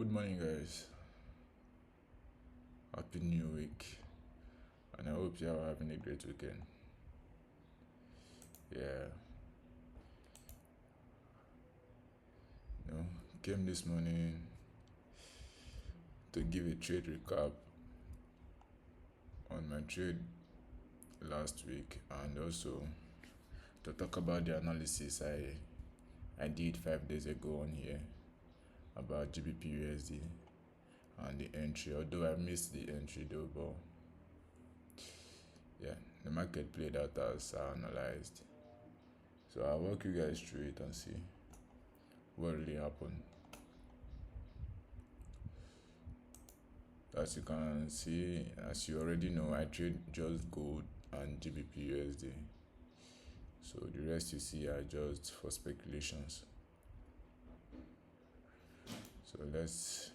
Good morning, guys. Happy New Week, and I hope you are having a great weekend. Yeah, came this morning to give a trade recap on my trade last week, and also to talk about the analysis I did 5 days ago on here about GBP USD and the entry. Although I missed the entry though, but yeah, the market played out as I analyzed. So I'll walk you guys through it and see what really happened. As you can see, as you already know, I trade just gold and GBP USD. So the rest you see are just for speculations. So let's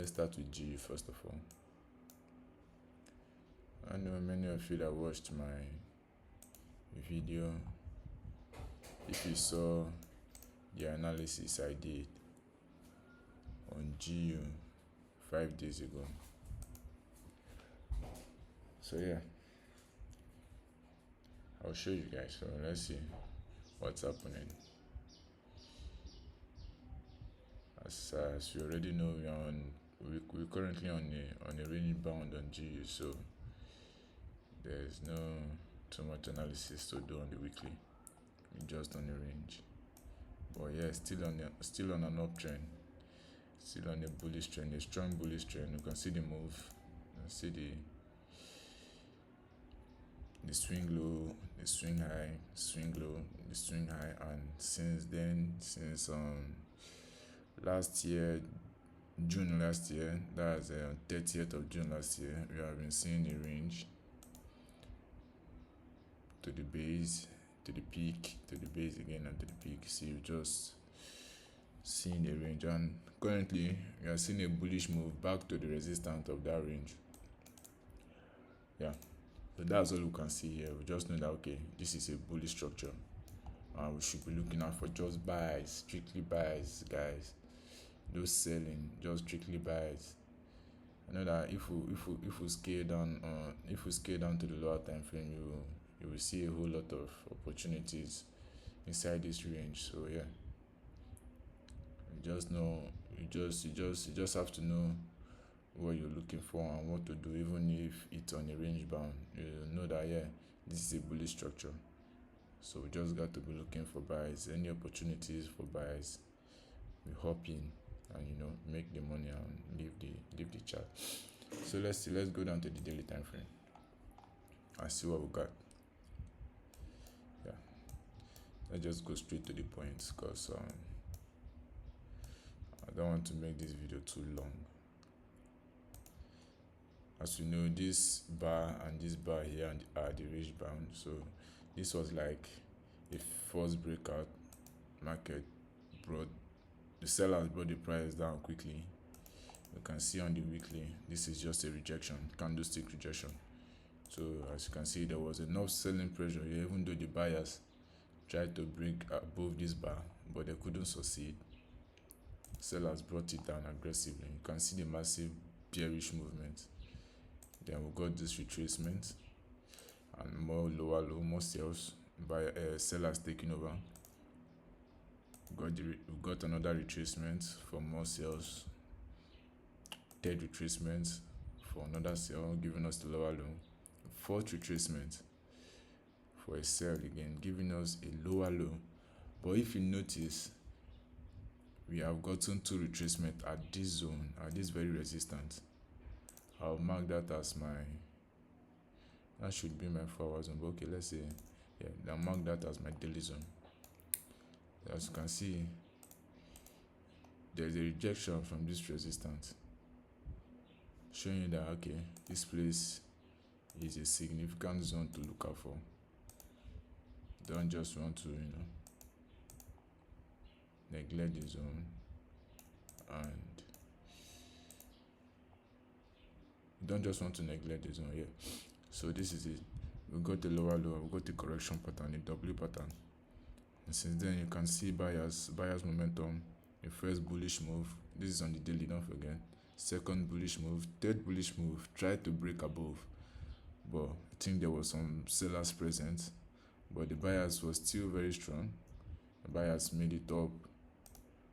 start with GU first of all. I know many of you that watched my video, if you saw the analysis I did on GU 5 days ago. So yeah, I'll show you guys. So let's see what's happening. As you already know, we're currently on a range bound on GU, so there's no too much analysis to do on the weekly. We're just on the range. But yeah, still on an uptrend, still on a bullish trend, a strong bullish trend. You can see the move, you can see the swing low, the swing high, swing low, the swing high, and since last year, June last year, that's 30th of June last year, we have been seeing a range to the base, to the peak, to the base again, and to the peak. So you just seeing a range, and currently we are seeing a bullish move back to the resistance of that range. Yeah, so that's all we can see here. We just know that okay, this is a bullish structure, and we should be looking out for just buys, strictly buys, guys. No selling, just strictly buys. I know that if we scale down to the lower time frame, you will see a whole lot of opportunities inside this range. So yeah, you just have to know what you're looking for and what to do. Even if it's on a range bound, you know that yeah, this is a bullish structure. So we just got to be looking for buys. Any opportunities for buys, we hop in and make the money and leave the chart. So let's go down to the daily time frame and see what we got. Yeah, let's just go straight to the point because I don't want to make this video too long. As you know, this bar and this bar here are the range bound. So this was like a first breakout. Market the sellers brought the price down quickly. You can see on the weekly, this is just a rejection, candlestick rejection. So as you can see, there was enough selling pressure here, even though the buyers tried to break above this bar, but they couldn't succeed. Sellers brought it down aggressively. You can see the massive bearish movement. Then we got this retracement and more lower low, more sales by sellers taking over. We got another retracement for more sales. Third retracement for another sell, giving us the lower low. Fourth retracement for a sell again, giving us a lower low. But if you notice, we have gotten two retracements at this zone, at this very resistance. I'll mark that as that should be my 4 hour zone, but okay, let's say, yeah, I'll mark that as my daily zone. As you can see, there's a rejection from this resistance, showing you that okay, this place is a significant zone to look out for. Don't just want to neglect the zone, and don't just want to neglect the zone here. So this is it. We got the lower low, we got the correction pattern, the W pattern. And since then you can see buyers momentum. The first bullish move, this is on the daily, don't forget. Second bullish move, third bullish move, tried to break above, but I think there was some sellers present, but the buyers was still very strong. The buyers made it up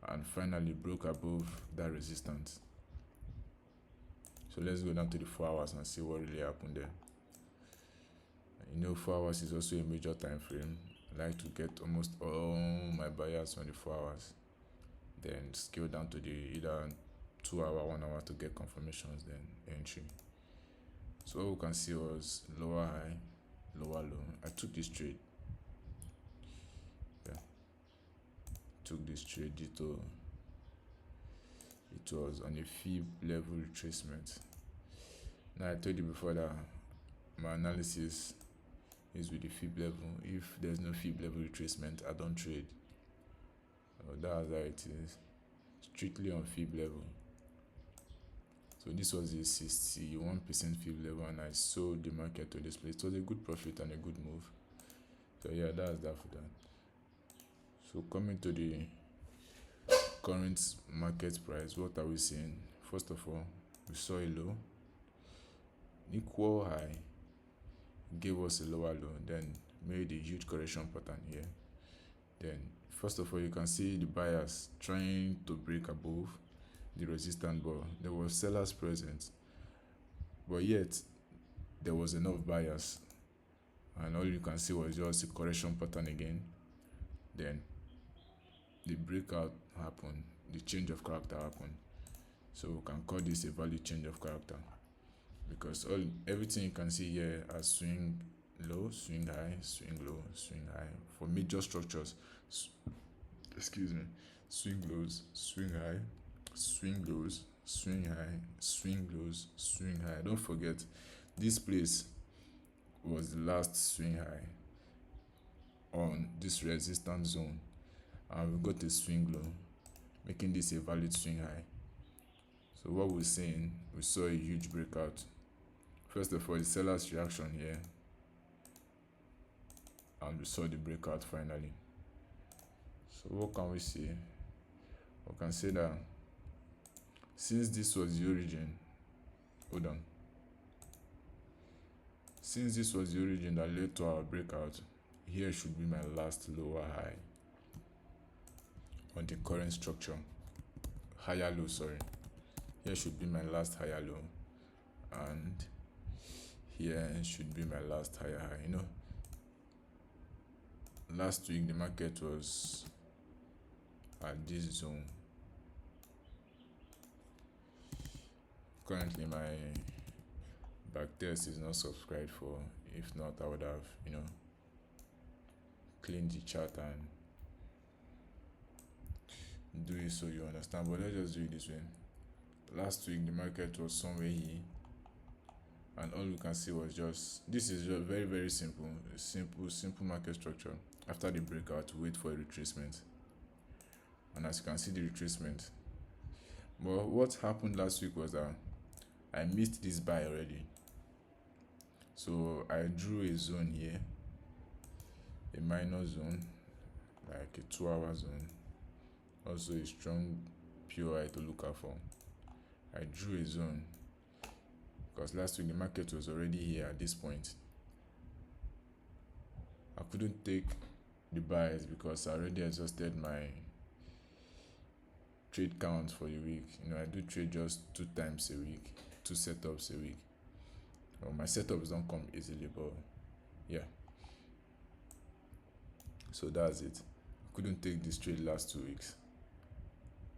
and finally broke above that resistance. So let's go down to the 4 hours and see what really happened there. 4 hours is also a major time frame. I like to get almost all my buyers on the 4 hours, then scale down to the either 2 hour, 1 hour to get confirmations, then entry. So what we can see was lower high, lower low. I took this trade. Yeah, took this trade due to it was on a fib level retracement. Now I told you before that my analysis is with the fib level. If there's no fib level retracement, I don't trade. That's how it is. Strictly on fib level. So this was a 61% fib level, and I sold the market to this place. It was a good profit and a good move. So yeah, that's that for that. So coming to the current market price, what are we seeing? First of all, we saw a low, equal high, gave us a lower low, then made a huge correction pattern here. Then first of all, you can see the buyers trying to break above the resistance, but there were sellers present, but yet there was enough buyers, and all you can see was just a correction pattern again. Then the breakout happened, the change of character happened. So we can call this a value change of character, because everything you can see here as swing low, swing high, swing low, swing high. For major structures, swing lows, swing high, swing lows, swing high, swing lows, swing high. Don't forget, this place was the last swing high on this resistance zone, and we got a swing low, making this a valid swing high. So what we're saying, we saw a huge breakout. First of all, the seller's reaction here, and we saw the breakout finally. So what can we see? We can say that since this was the origin, since this was the origin that led to our breakout, here should be my last lower high on the current structure. Higher low, sorry. Here should be my last higher low, and here should be my last higher high. Last week the market was at this zone. Currently my backtest is not subscribed for. If not, I would have cleaned the chart and do it so you understand, but let's just do it this way. Last week the market was somewhere here, and all we can see was this is just very, very simple market structure. After the breakout, wait for a retracement, and as you can see, the retracement. But what happened last week was that I missed this buy already, so I drew a zone here, a minor zone, like a 2 hour zone, also a strong POI to look out for. I drew a zone because last week the market was already here at this point. I couldn't take the buys because I already exhausted my trade count for the week. I do trade just 2 times a week, 2 setups a week. Well, my setups don't come easily, but yeah. So that's it. I couldn't take this trade last 2 weeks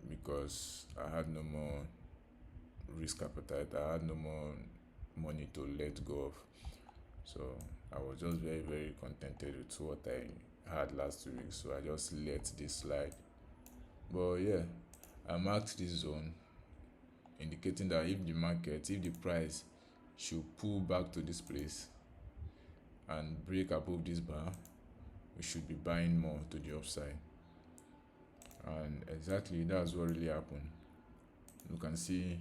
because I had no more risk appetite. I had no more money to let go of. So I was just very, very contented with what I had last 2 weeks. So I just let this slide. But yeah, I marked this zone, indicating that if the price should pull back to this place and break above this bar, we should be buying more to the upside. And exactly that's what really happened. You can see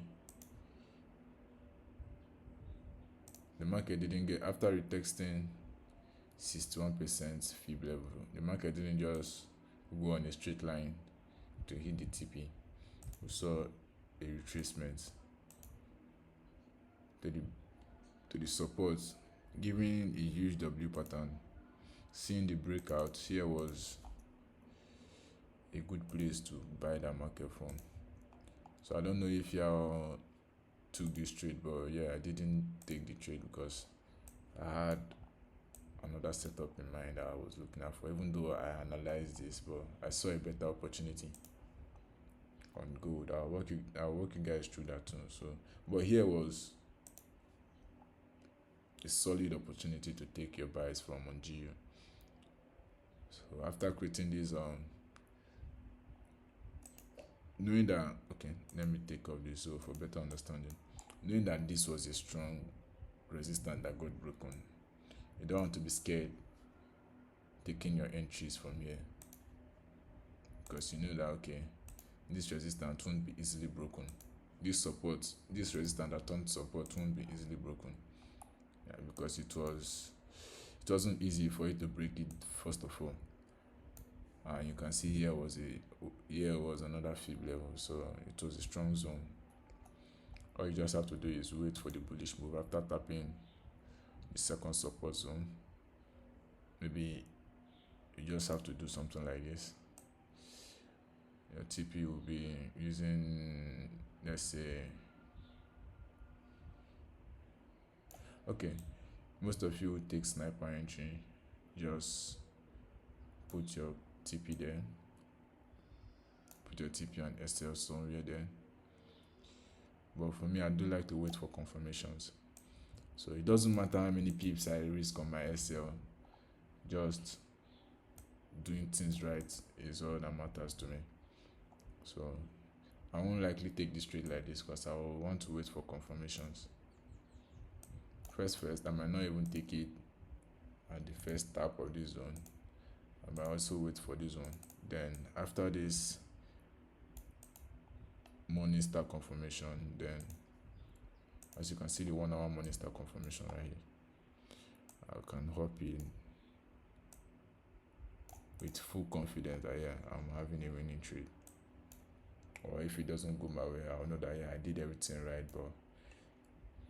the market didn't get, after retesting 61% fib level. The market didn't just go on a straight line to hit the TP. We saw a retracement to the support, giving a huge W pattern. Seeing the breakout here was a good place to buy that market from. So I don't know if y'all took this trade, but yeah, I didn't take the trade because I had another setup in mind that I was looking at for, even though I analyzed this, but I saw a better opportunity on gold. I'll walk you guys through that too. So, but here was a solid opportunity to take your buys from on GU. So after creating this knowing that, okay, let me take off this so for better understanding. Knowing that this was a strong resistance that got broken, you don't want to be scared taking your entries from here, because you know that, okay, this resistance won't be easily broken. This resistance that turned support won't be easily broken. Yeah, because it wasn't easy for it to break it first of all. And you can see here was another fib level, so it was a strong zone. All you just have to do is wait for the bullish move after tapping the second support zone. Maybe you just have to do something like this. Your TP will be using, let's say, okay, most of you will take sniper entry. Just put your TP there, put your TP and SL somewhere there. But for me, I do like to wait for confirmations. So it doesn't matter how many pips I risk on my SL, just doing things right is all that matters to me. So I won't likely take this trade like this because I will want to wait for confirmations. First, I might not even take it at the first tap of this zone. I might also wait for this one. Then after this morning star confirmation, then as you can see the 1 hour morning star confirmation right here, I can hop in with full confidence that yeah, I'm having a winning trade. Or if it doesn't go my way, I'll know that yeah, I did everything right, but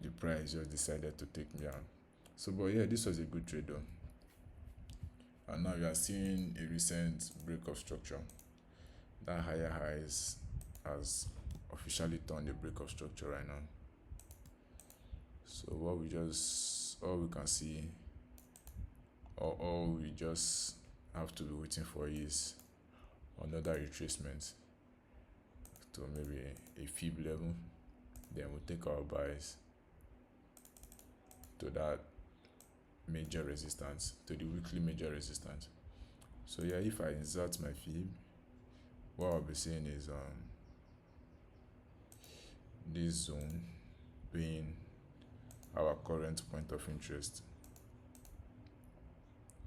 the price just decided to take me out. So, but yeah, this was a good trade though. And now we are seeing a recent break of structure. That higher highs has officially turned a break of structure right now. So all we can see, or all we just have to be waiting for is another retracement to maybe a fib level. Then we'll take our buys to that major resistance, to the weekly major resistance. So yeah, if I insert my fib, what I'll be saying is this zone being our current point of interest,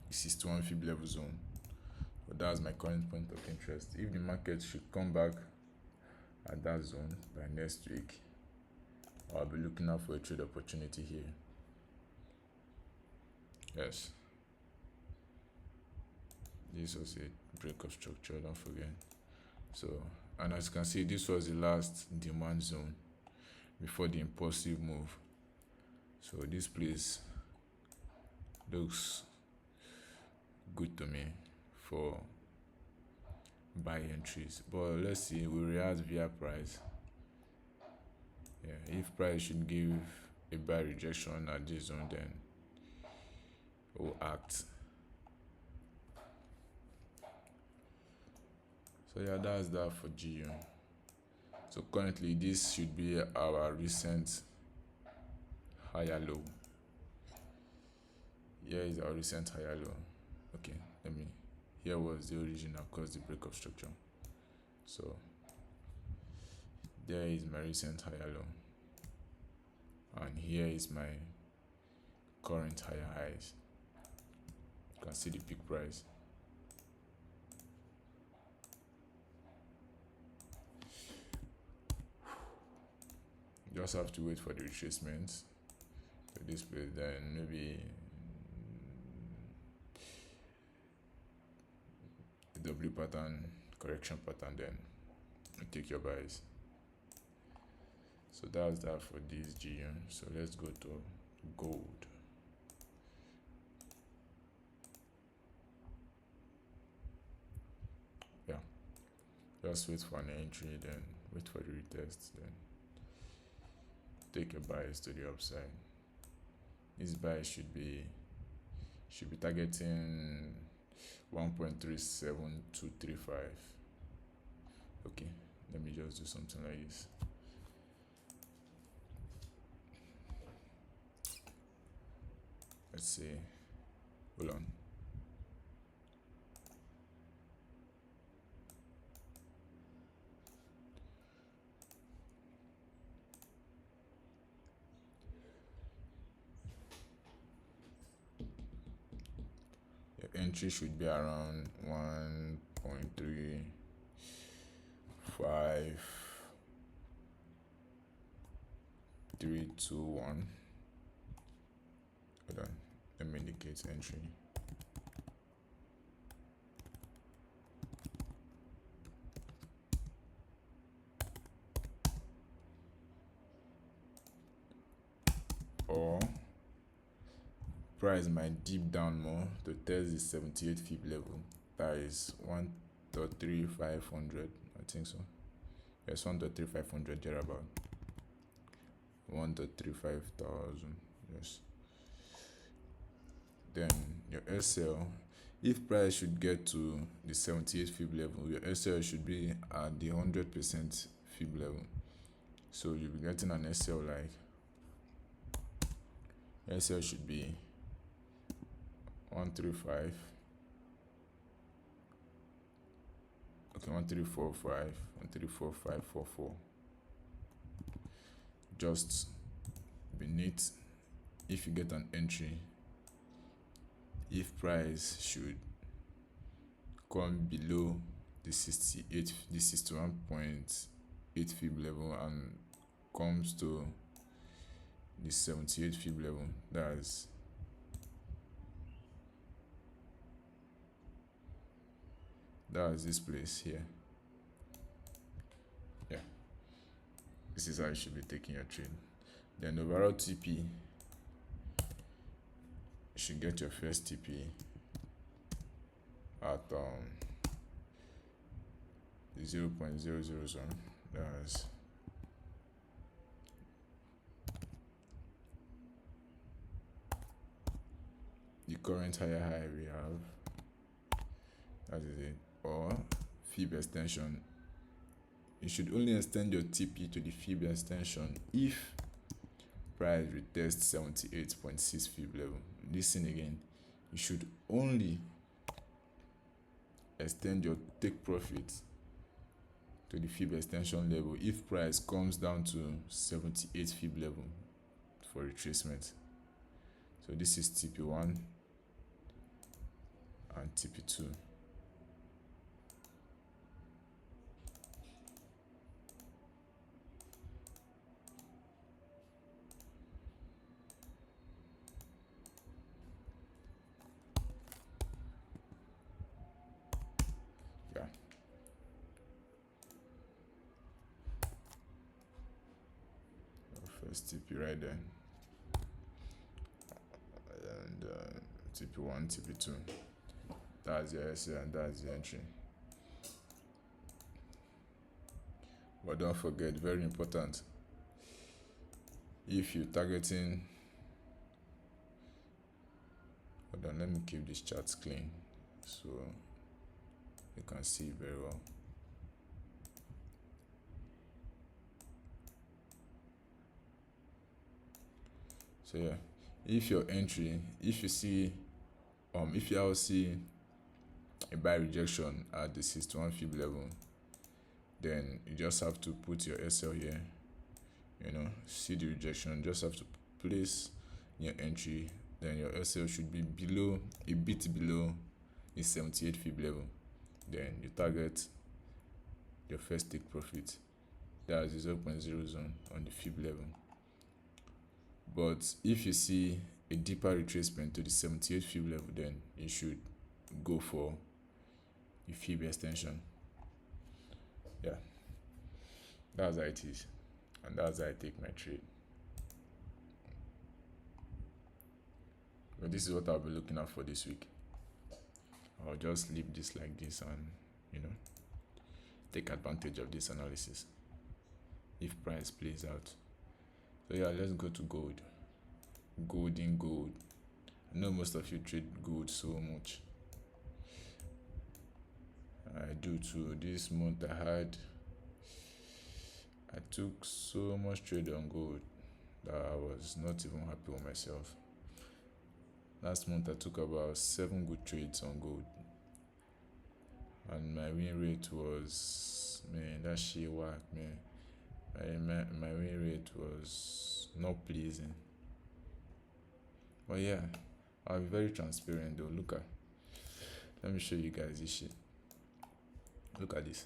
61 fib level zone. So that's my current point of interest. If the market should come back at that zone by next week, I'll be looking out for a trade opportunity here. Yes, this was a break of structure, don't forget. So, and as you can see, this was the last demand zone before the impulsive move. So this place looks good to me for buy entries, but let's see, we react via price. Yeah, if price should give a buy rejection at this zone, then we'll act. So yeah, that's that for GU. So currently this should be our recent higher low. Here is our recent higher low. Okay, here was the origin across the break of structure. So there is my recent higher low, and here is my current higher highs. You can see the peak price. Just have to wait for the retracement to this place, then maybe W pattern, correction pattern, then you take your buys. So that's that for this GU. So let's go to gold. Yeah, just wait for an entry, then wait for the retest, then take your buys to the upside. This buy should be targeting 1.37235. Okay, let me just do something like this. Let's see. Hold on. Your entry should be around 1.35321. Hold on. Let me indicate entry. Or price might dip down more to test the 78 fib level. That is 1.3500. I think so. Yes, 1.3500 thereabout. 1.35,000. Yes. Then your SL, if price should get to the 78 fib level, your SL should be at the 100% fib level. So you'll be getting an SL like SL should be 135. Okay, 1345, 134544. Just beneath, if you get an entry, if price should come below the 61.8 fib level and comes to the 78 fib level, that's this place here. Yeah, this is how you should be taking your trade. Then overall TP, you should get your first TP at 0.000. That's the current higher high we have. That is it. Or fib extension. You should only extend your TP to the fib extension if price retests 78.6 fib level. Listen again. You should only extend your take profit to the fib extension level if price comes down to 78 fib level for retracement. So this is TP1 and TP2. Yeah. First TP right there. And TP1, TP2. That's the SL and that's the entry. But don't forget, very important, if you're targeting, hold on, let me keep this chart clean so you can see very well. So yeah, if your entry, if you see a buy rejection at the 61 fib level, then you just have to put your SL here. See the rejection, just have to place your entry, then your SL should be a bit below the 78 fib level. Then you target your first take profit. That's 0.0 zone on the fib level. But if you see a deeper retracement to the 78 fib level, then you should go for the fib extension. Yeah, that's how it is, and that's how I take my trade. But this is what I'll be looking at for this week. I'll just leave this like this and you know take advantage of this analysis if price plays out. So yeah, let's go to gold. Gold in gold. I know most of you trade gold so much. I do too. This month I took so much trade on gold that I was not even happy with myself. Last month I took about 7 good trades on gold, and my win rate was, man, that shit whack, man. My win rate was not pleasing. But yeah, I'll be very transparent though. Let me show you guys this shit. Look at this.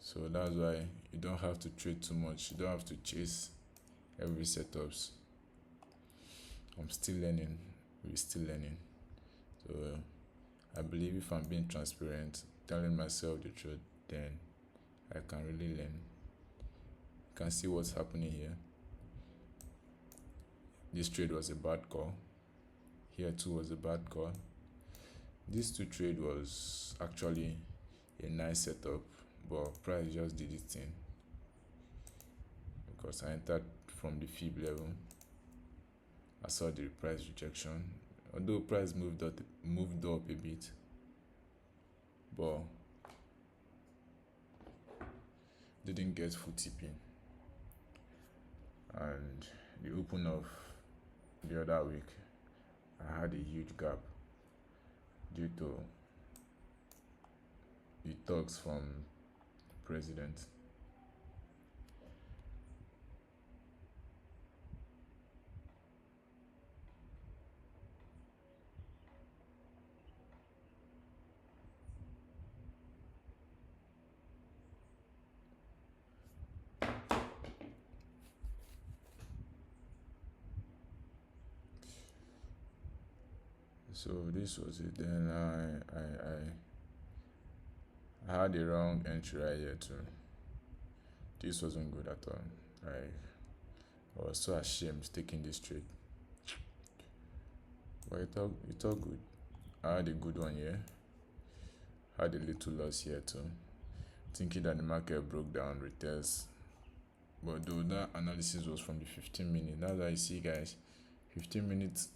So that's why you don't have to trade too much. You don't have to chase every setups. I'm still learning. We're still learning. So I believe if I'm being transparent, telling myself the truth, then I can really learn. You can see what's happening here. This trade was a bad call. Here too was a bad call. This two trade was actually a nice setup, but price just did its thing because I entered from the fib level. I saw the price rejection, although price moved up a bit, but didn't get full tipping. And the open of the other week, I had a huge gap due to the talks from the president. So this was it. Then I had a wrong entry right here too. This wasn't good at all. I was so ashamed taking this trade. But it all good. I had a good one here. Had a little loss here too. Thinking that the market broke down retest. But though that analysis was from the 15 minutes. That's why you see guys, 15 minutes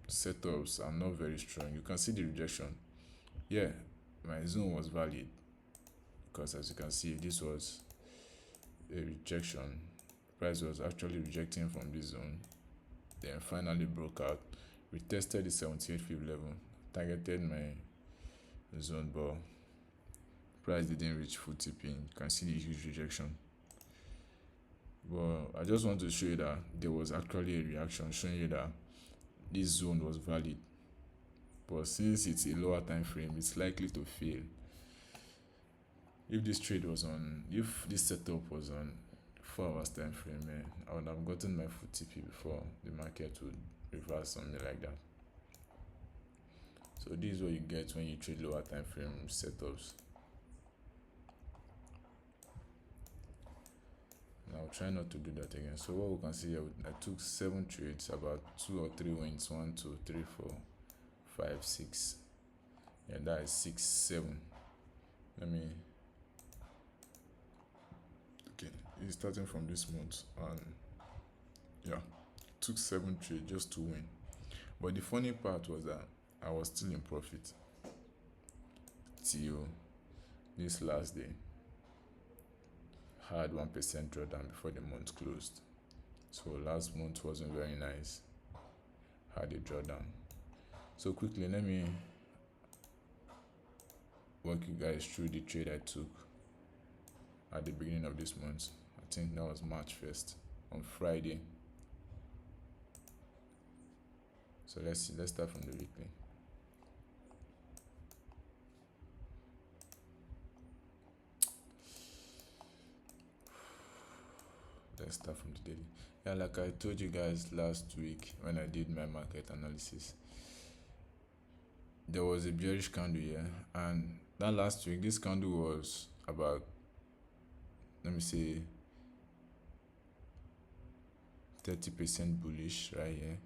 setups are not very strong. You can see the rejection. Yeah, my zone was valid because as you can see, this was a rejection. Price was actually rejecting from this zone, then finally broke out, retested the 78 fib level, targeted my zone, but price didn't reach full tipping. You can see the huge rejection. But I just want to show you that there was actually a reaction showing you that this zone was valid. But since it's a lower time frame, it's likely to fail. If this setup was on 4 hours time frame, man, I would have gotten my full TP before the market would reverse something like that. So this is what you get when you trade lower time frame setups. And I'll try not to do that again. So what we can see here, I took 7 trades, about 2 or 3 wins, 1, 2, 3, 4, 5, 6. Yeah, that is 6, 7. Okay, it's starting from this month, and yeah, took 7 trades just to win. But the funny part was that I was still in profit till this last day. Had 1% drawdown before the month closed. So last month wasn't very nice. Had a drawdown. So quickly, let me walk you guys through the trade I took at the beginning of this month. I think that was March 1st on Friday. So let's start from the weekly. Let's start from the daily. Yeah, like I told you guys last week when I did my market analysis, there was a bearish candle here, and that last week this candle was about, let me say, 30% bullish right here.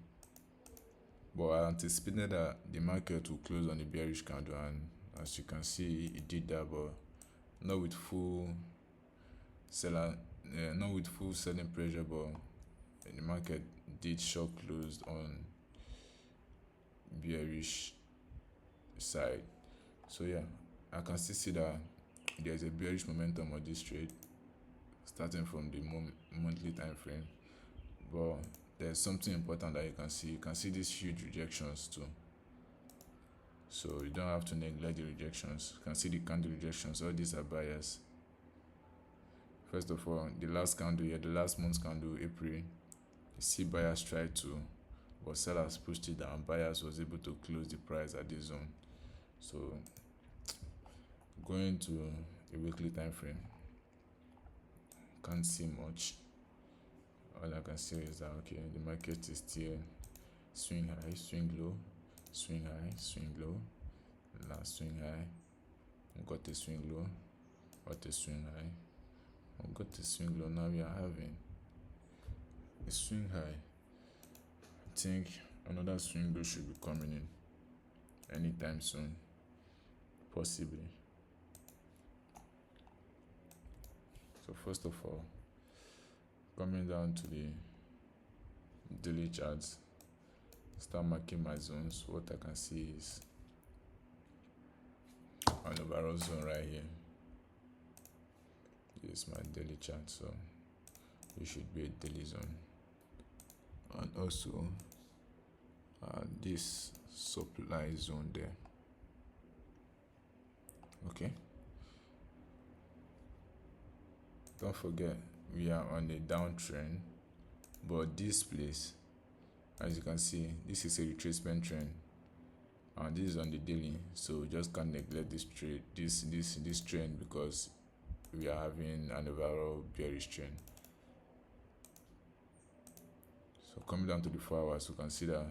But I anticipated that the market will close on a bearish candle, and as you can see, it did that, but not with full seller, not with full selling pressure, but the market did short closed on bearish side. So yeah, I can still see that there's a bearish momentum on this trade starting from the monthly time frame, but there's something important that you can see. You can see these huge rejections too, so you don't have to neglect the rejections. You can see the candle rejections. All these are buyers. First of all, the last candle here, the last month's candle, April, you see buyers tried to, but sellers pushed it down. Buyers was able to close the price at this zone. So going to a weekly time frame, can't see much. All I can say is that okay, the market is still swing high, swing low, swing high, swing low, last swing high, got a swing low, got a swing high, got a swing low. Now we are having a swing high. I think another swing low should be coming in anytime soon, possibly. So first of all, coming down to the daily charts, start marking my zones. What I can see is an overall zone right here. This is my daily chart, so it should be a daily zone. And also this supply zone there. Okay, don't forget we are on a downtrend, but this place, as you can see, this is a retracement trend, and this is on the daily, so just can't neglect this trade, this trend, because we are having an overall bearish trend. So coming down to the 4 hours, you can see that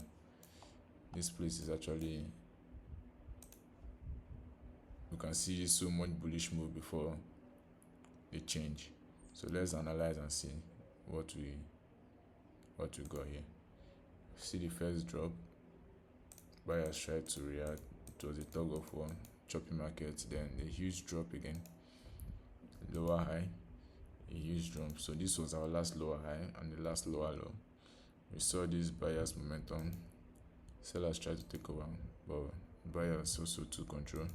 this place is actually, you can see so much bullish move before a change. So let's analyze and see what we got here. See the first drop, buyers tried to react. It was a tug of war, choppy market, then a huge drop again, lower high, a huge drop. So this was our last lower high and the last lower low. We saw this buyers momentum, sellers tried to take over, but buyers also took control.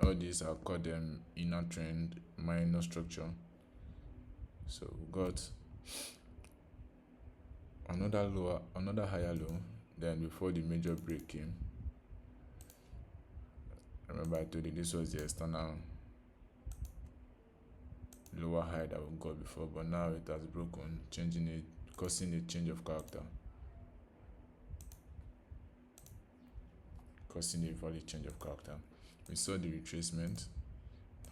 All these are called them inner trend, minor structure. So we got another higher low, then before the major break came. Remember I told you this was the external lower high that we got before, but now it has broken, changing it, causing a change of character, causing a value change of character. We saw the retracement,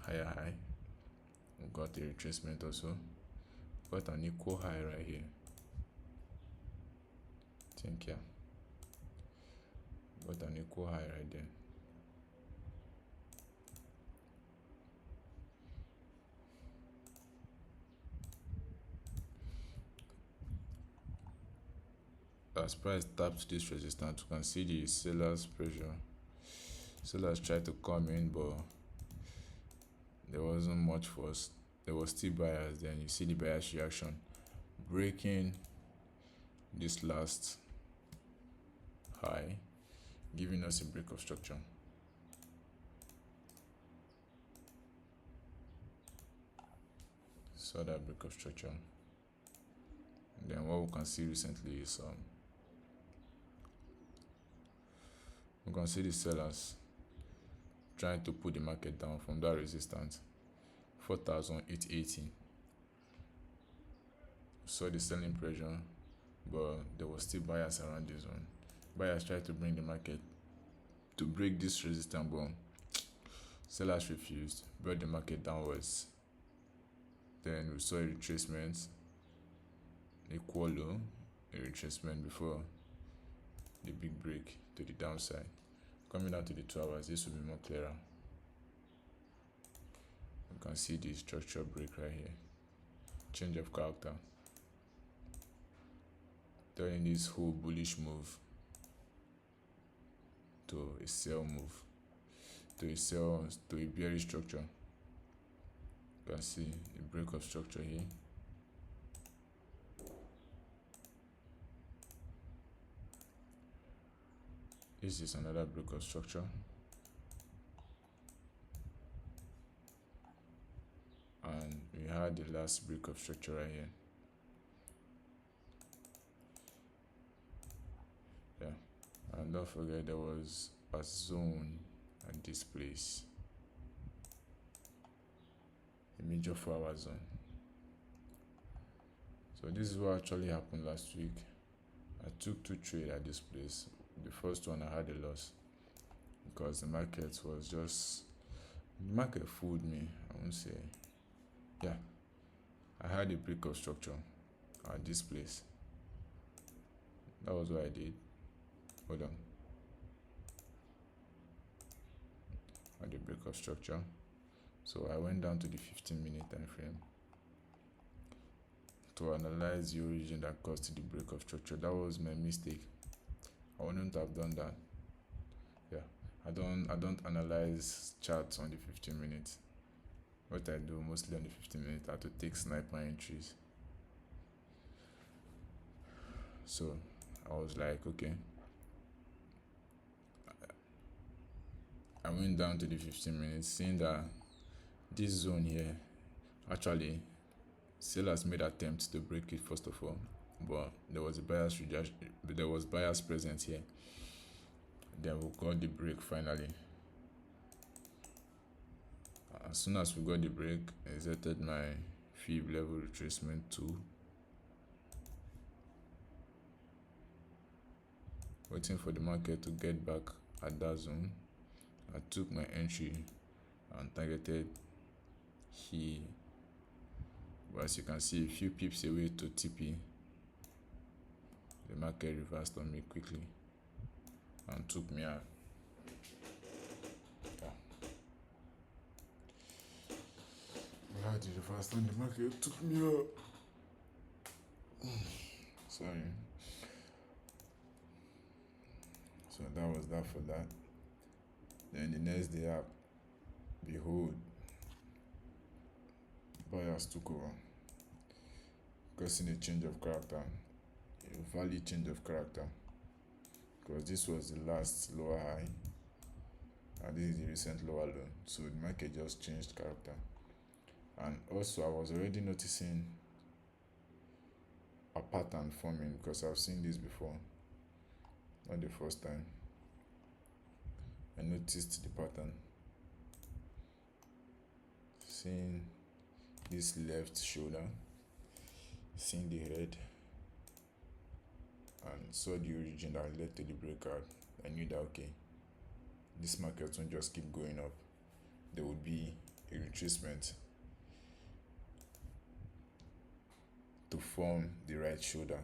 higher high. We got the retracement also. Got an equal high right here. I think, yeah. Got an equal high right there. As price tapped this resistance, you can see the sellers pressure. Sellers tried to come in, but there wasn't much force. There was still buyers. Then you see the buyers reaction, breaking this last high, giving us a break of structure. Saw that break of structure. And then what we can see recently is we can see the sellers trying to put the market down from that resistance, 4,880. Saw the selling pressure, but there was still buyers around this zone. Buyers tried to bring the market to break this resistance, but sellers refused, brought the market downwards. Then we saw a retracement, equal low, a retracement before the big break to the downside. You coming down to the 2 hours, this will be more clearer. You can see the structure break right here. Change of character. Turning this whole bullish move to a sell move, to a bearish structure. You can see a break of structure here. This is another break of structure. And we had the last break of structure right here. Yeah, and don't forget there was a zone at this place, a major 4-hour zone. So this is what actually happened last week. I took 2 trades at this place. The first one I had a loss because the market fooled me, I won't say. Yeah, I had a break of structure at this place. That was what I did. Hold on. At the break of structure. So I went down to the 15-minute time frame to analyze the origin that caused the break of structure. That was my mistake. I wouldn't have done that. Yeah, I don't analyze charts on the 15 minutes. What I do mostly on the 15 minutes are to take sniper entries. So I was like, okay. I went down to the 15 minutes, seeing that this zone here, actually, sellers made attempts to break it first of all, but there was bias present here. Then we got the break finally. As soon as we got the break, I inserted my fib level retracement tool, waiting for the market to get back at that zone. I took my entry and targeted here, but as you can see, a few pips away to TP, the market reversed on me quickly and took me out. I had the reverse on the market, took me out. Sorry. So that was that for that. Then the next day up, behold, buyers took over, causing a change of character, a valid change of character, because this was the last lower high and this is the recent lower low. So the market just changed character. And also I was already noticing a pattern forming because I've seen this before, not the first time. I noticed the pattern, seeing this left shoulder, seeing the head, and saw the origin that led to the breakout. I knew that okay, this market won't just keep going up, there would be a retracement to form the right shoulder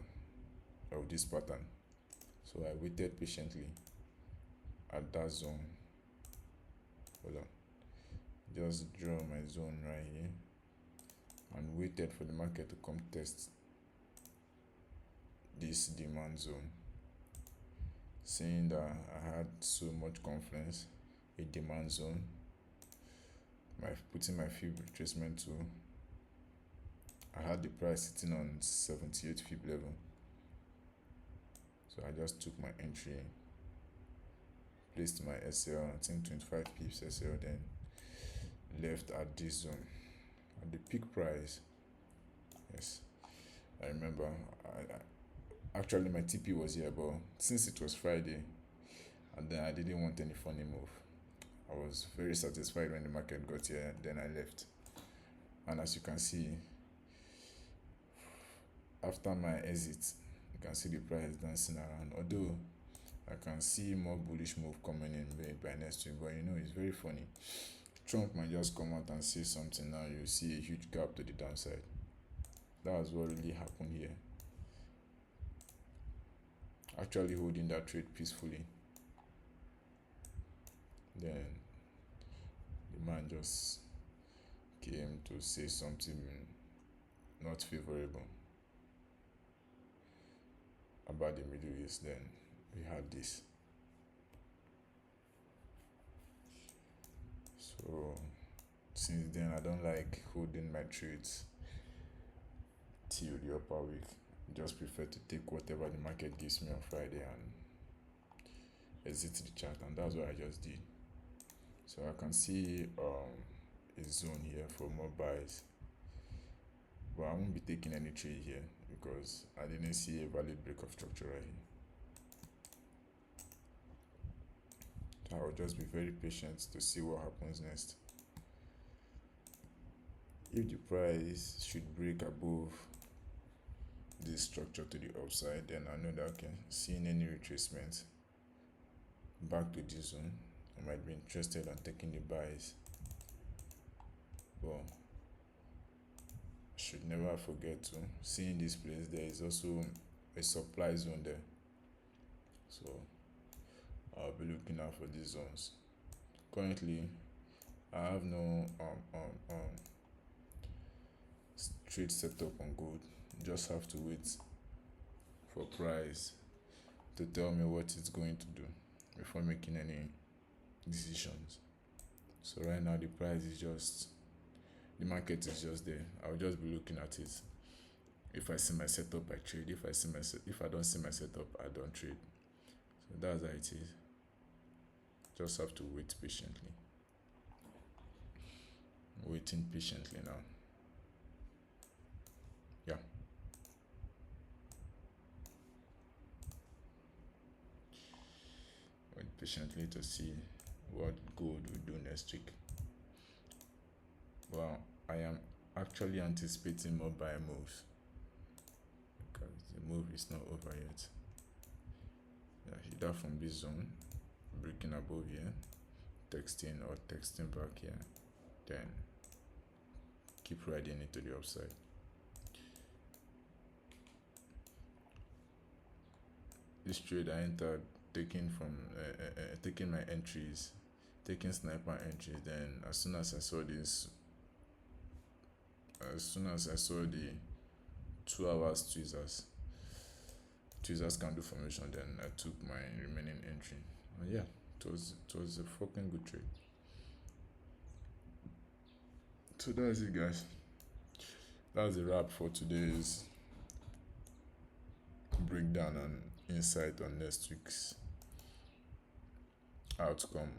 of this pattern. So I waited patiently at that zone. Hold on. Just draw my zone right here and waited for the market to come test this demand zone. Seeing that I had so much confidence, a demand zone, putting my fib retracement tool, I had the price sitting on 78 fib level. So I just took my entry, placed my SL, I think 25 pips SL, then left at this zone at the peak price. Yes, I remember. Actually my TP was here, but since it was Friday and then I didn't want any funny move, I was very satisfied when the market got here. Then I left, and as you can see, after my exit, you can see the price dancing around. Although I can see more bullish move coming in by next week, but it's very funny. Trump might just come out and say something, now you see a huge gap to the downside. That was what really happened here. Actually holding that trade peacefully. Then the man just came to say something not favorable about the Middle East. Then we had this. So since then, I don't like holding my trades till the upper week. Just prefer to take whatever the market gives me on Friday and exit the chart, and that's what I just did. So I can see a zone here for more buys, but I won't be taking any trade here because I didn't see a valid break of structure right here. So I will just be very patient to see what happens next. If the price should break above this structure to the upside, then I know that okay, seeing any retracement back to this zone, I might be interested in taking the buys. But I should never forget to seeing this place, there is also a supply zone there. So I'll be looking out for these zones. Currently, I have no trade setup on gold. Just have to wait for price to tell me what it's going to do before making any decisions. So right now the price is just, the market is just there. I'll just be looking at it. If I see my setup, I trade. If I don't see my setup, I don't trade. So that's how it is. Just have to wait patiently. Waiting patiently now. Yeah. Wait patiently to see what gold will do next week. Well, I am actually anticipating more buy moves because the move is not over yet. Yeah, either from this zone, breaking above here, texting or texting back here, then keep riding it to the upside. This trade I entered taking my entries, taking sniper entries. Then as soon as I saw the 2 hours tweezers candle formation, then I took my remaining entry. And yeah, it was a fucking good trade. So that's it, guys. That's a wrap for today's breakdown and insight on next week's outcome.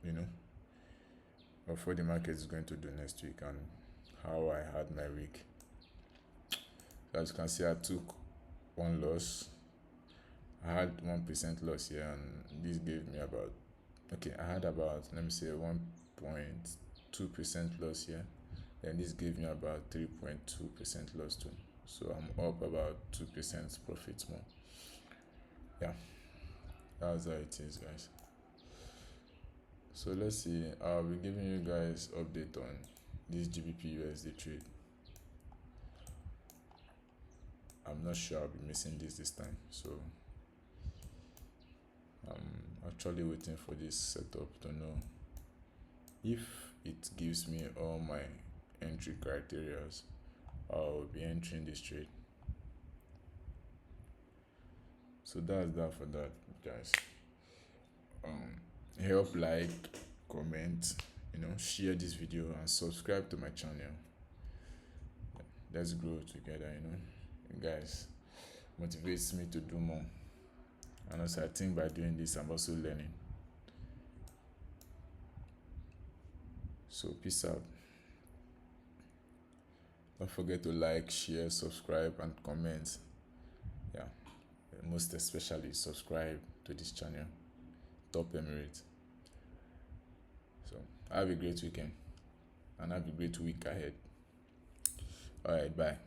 You know, of what the market is going to do next week and how I had my week. So as you can see, I took one loss. I had 1% loss here, and this gave me about, I had about, let me say, 1.2% loss here. Then this gave me about 3.2% loss too. So I'm up about 2% profit more. Yeah, that's how it is, guys. So let's see. I'll be giving you guys update on this GBP USD trade. I'm not sure I'll be missing this time. So I'm actually waiting for this setup to know if it gives me all my entry criteria. I'll be entering this trade. So that's that for that, guys. Help, like, comment, share this video and subscribe to my channel. Let's grow together. Guys, motivates me to do more. And also I think by doing this I'm also learning. So peace out. Don't forget to like, share, subscribe and comment. Yeah, most especially subscribe to this channel, Top Emirates. So have a great weekend and have a great week ahead. All right, bye.